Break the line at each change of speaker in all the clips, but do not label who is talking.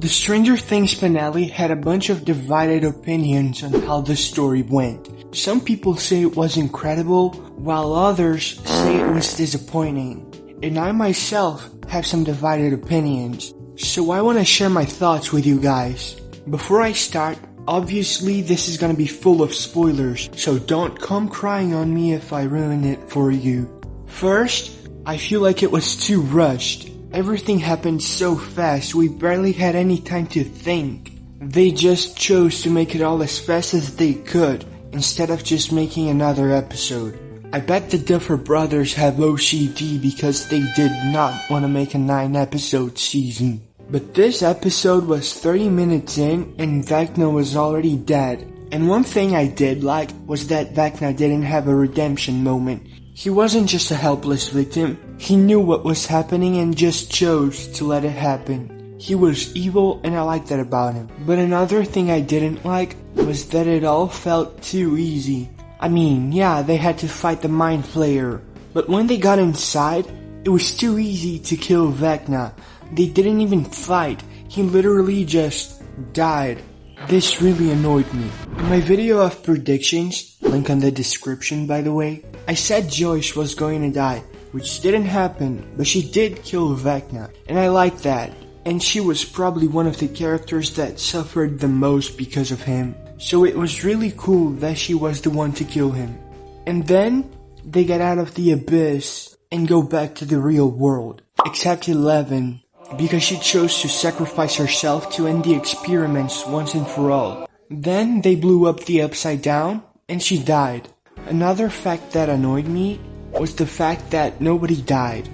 The Stranger Things finale had a bunch of divided opinions on how the story went. Some people say it was incredible, while others say it was disappointing. And I myself have some divided opinions, so I want to share my thoughts with you guys. Before I start, obviously this is gonna be full of spoilers, so don't come crying on me if I ruin it for you. First, I feel like it was too rushed. Everything happened so fast, we barely had any time to think. They just chose to make it all as fast as they could, instead of just making another episode. I bet the Duffer Brothers have OCD because they did not want to make a 9-episode season. But this episode was 30 minutes in and Vecna was already dead. And one thing I did like was that Vecna didn't have a redemption moment. He wasn't just a helpless victim, he knew what was happening and just chose to let it happen. He was evil and I liked that about him. But another thing I didn't like was that it all felt too easy. I mean, yeah, they had to fight the Mind Flayer, but when they got inside, it was too easy to kill Vecna. They didn't even fight, he literally just died. This really annoyed me. In my video of predictions, link in the description by the way, I said Joyce was going to die, which didn't happen, but she did kill Vecna, and I like that. And she was probably one of the characters that suffered the most because of him, so it was really cool that she was the one to kill him. And then, they get out of the abyss and go back to the real world, except Eleven, because she chose to sacrifice herself to end the experiments once and for all. Then they blew up the Upside Down, and she died. Another fact that annoyed me was the fact that nobody died.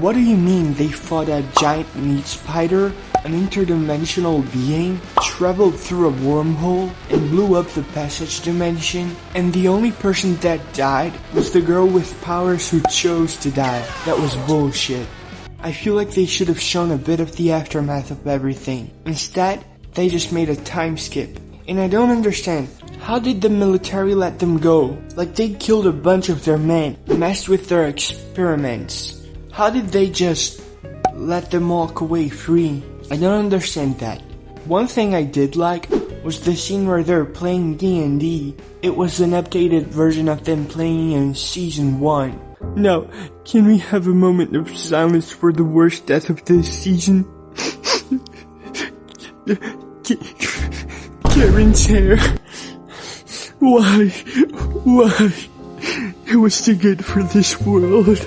What do you mean they fought a giant meat spider, an interdimensional being, traveled through a wormhole, and blew up the passage dimension, and the only person that died was the girl with powers who chose to die? That was bullshit. I feel like they should have shown a bit of the aftermath of everything. Instead, they just made a time skip. And I don't understand, how did the military let them go? Like they killed a bunch of their men, messed with their experiments. How did they just let them walk away free? I don't understand that. One thing I did like was the scene where they're playing D&D. It was an updated version of them playing in Season 1. Now, can we have a moment of silence for the worst death of this season? Karen's hair. Why? It was too good for this world.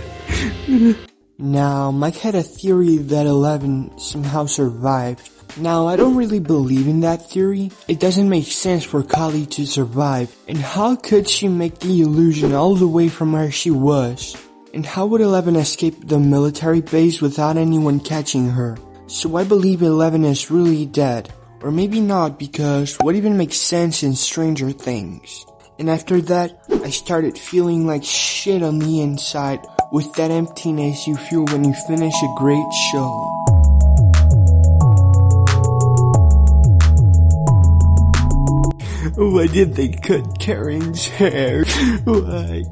Now, Mike had a theory that Eleven somehow survived. Now, I don't really believe in that theory. It doesn't make sense for Kali to survive. And how could she make the illusion all the way from where she was? And how would Eleven escape the military base without anyone catching her? So I believe Eleven is really dead. Or maybe not, because what even makes sense in Stranger Things? And after that, I started feeling like shit on the inside, with that emptiness you feel when you finish a great show. Why did they cut Karen's hair? Why?